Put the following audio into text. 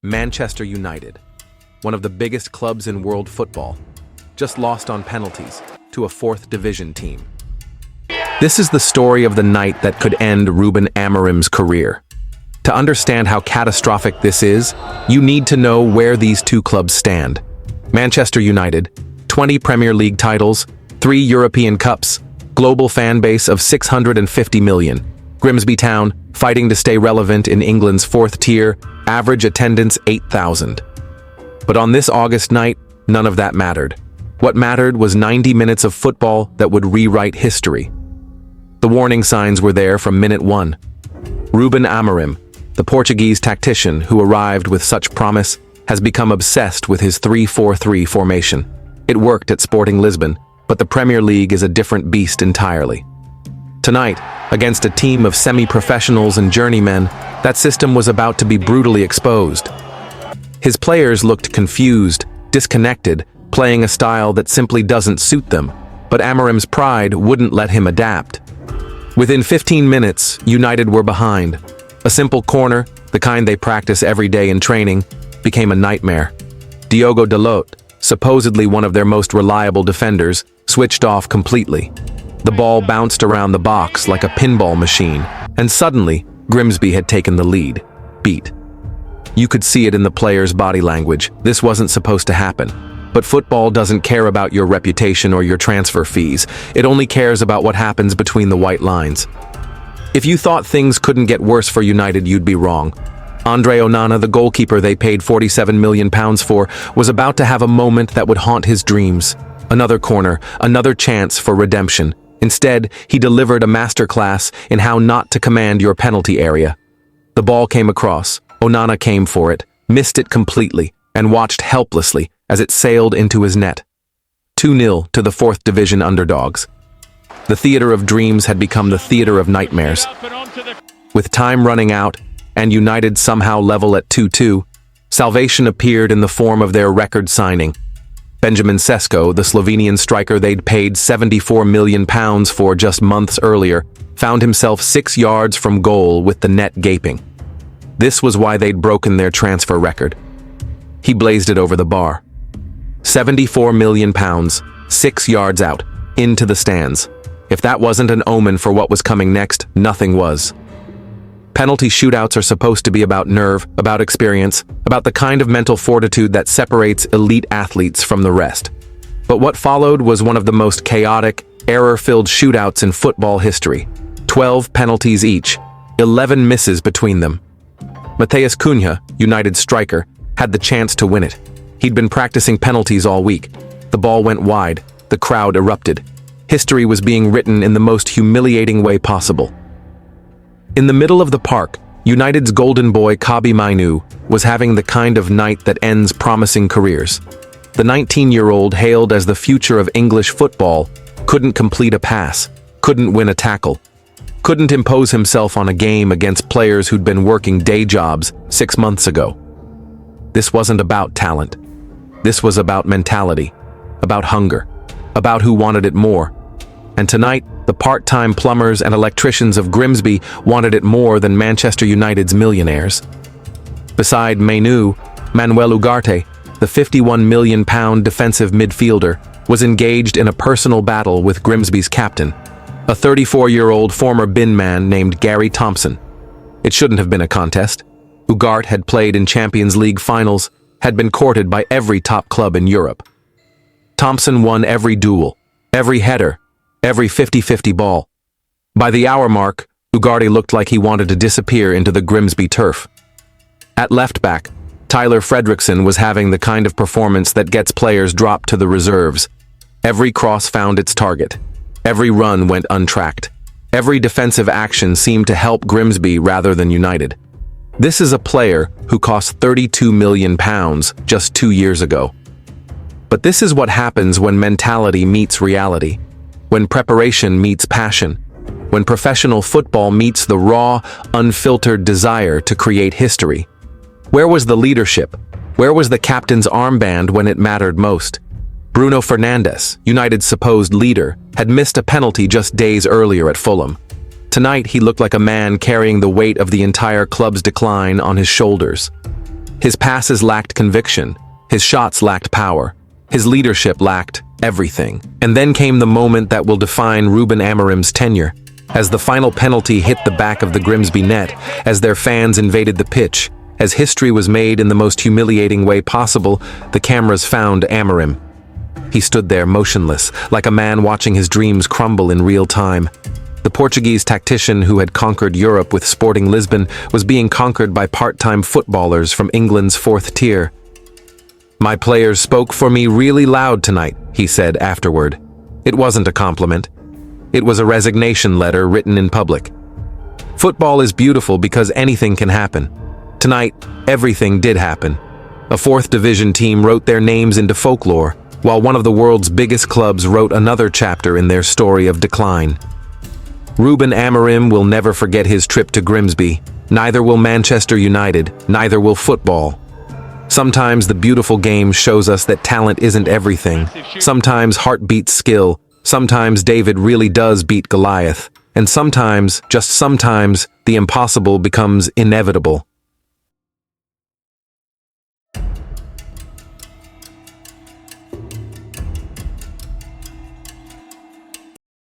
Manchester United, one of the biggest clubs in world football, just lost on penalties to a fourth division team. This is the story of the night that could end Ruben Amorim's career. To understand how catastrophic this is, you need to know where these two clubs stand. Manchester United, 20 Premier League titles, 3 European Cups, global fan base of 650 million. Grimsby Town, fighting to stay relevant in England's fourth tier, average attendance 8,000. But on this August night, none of that mattered. What mattered was 90 minutes of football that would rewrite history. The warning signs were there from minute one. Ruben Amorim, the Portuguese tactician who arrived with such promise, has become obsessed with his 3-4-3 formation. It worked at Sporting Lisbon, but the Premier League is a different beast entirely. Tonight, against a team of semi-professionals and journeymen, that system was about to be brutally exposed. His players looked confused, disconnected, playing a style that simply doesn't suit them, but Amorim's pride wouldn't let him adapt. Within 15 minutes, United were behind. A simple corner, the kind they practice every day in training, became a nightmare. Diogo Dalot, supposedly one of their most reliable defenders, switched off completely. The ball bounced around the box like a pinball machine, and suddenly, Grimsby had taken the lead. Beat. You could see it in the players' body language. This wasn't supposed to happen. But football doesn't care about your reputation or your transfer fees. It only cares about what happens between the white lines. If you thought things couldn't get worse for United, you'd be wrong. Andre Onana, the goalkeeper they paid £47 million for, was about to have a moment that would haunt his dreams. Another corner, another chance for redemption. Instead, he delivered a masterclass in how not to command your penalty area. The ball came across, Onana came for it, missed it completely, and watched helplessly as it sailed into his net. 2-0 to the fourth division underdogs. The theater of dreams had become the theater of nightmares. With time running out, and United somehow level at 2-2, salvation appeared in the form of their record signing. Benjamin Sesko, the Slovenian striker they'd paid £74 million for just months earlier, found himself 6 yards from goal with the net gaping. This was why they'd broken their transfer record. He blazed it over the bar. £74 million, 6 yards out, into the stands. If that wasn't an omen for what was coming next, nothing was. Penalty shootouts are supposed to be about nerve, about experience, about the kind of mental fortitude that separates elite athletes from the rest. But what followed was one of the most chaotic, error-filled shootouts in football history. 12 penalties each, 11 misses between them. Matheus Cunha, United striker, had the chance to win it. He'd been practicing penalties all week. The ball went wide, the crowd erupted. History was being written in the most humiliating way possible. In the middle of the park, United's golden boy Kobbie Mainoo was having the kind of night that ends promising careers. The 19-year-old, hailed as the future of English football, couldn't complete a pass, couldn't win a tackle, couldn't impose himself on a game against players who'd been working day jobs 6 months ago. This wasn't about talent. This was about mentality, about hunger, about who wanted it more. And tonight, the part-time plumbers and electricians of Grimsby wanted it more than Manchester United's millionaires. Beside Mainoo, Manuel Ugarte, the £51 million defensive midfielder, was engaged in a personal battle with Grimsby's captain, a 34-year-old former bin man named Gary Thompson. It shouldn't have been a contest. Ugarte had played in Champions League finals, had been courted by every top club in Europe. Thompson won every duel, every header, every 50-50 ball. By the hour mark, Ugarte looked like he wanted to disappear into the Grimsby turf. At left back, Tyler Fredrickson was having the kind of performance that gets players dropped to the reserves. Every cross found its target. Every run went untracked. Every defensive action seemed to help Grimsby rather than United. This is a player who cost £32 million just 2 years ago. But this is what happens when mentality meets reality, when preparation meets passion, when professional football meets the raw, unfiltered desire to create history. Where was the leadership? Where was the captain's armband when it mattered most? Bruno Fernandes, United's supposed leader, had missed a penalty just days earlier at Fulham. Tonight, he looked like a man carrying the weight of the entire club's decline on his shoulders. His passes lacked conviction. His shots lacked power. His leadership lacked everything. And then came the moment that will define Ruben Amorim's tenure. As the final penalty hit the back of the Grimsby net, as their fans invaded the pitch, as history was made in the most humiliating way possible, the cameras found Amorim. He stood there motionless, like a man watching his dreams crumble in real time. The Portuguese tactician who had conquered Europe with Sporting Lisbon was being conquered by part-time footballers from England's fourth tier. "My players spoke for me really loud tonight," he said afterward. It wasn't a compliment. It was a resignation letter written in public. Football is beautiful because anything can happen. Tonight, everything did happen. A fourth division team wrote their names into folklore, while one of the world's biggest clubs wrote another chapter in their story of decline. Ruben Amorim will never forget his trip to Grimsby. Neither will Manchester United, neither will football. Sometimes the beautiful game shows us that talent isn't everything. Sometimes heart beats skill. Sometimes David really does beat Goliath. And sometimes, just sometimes, the impossible becomes inevitable.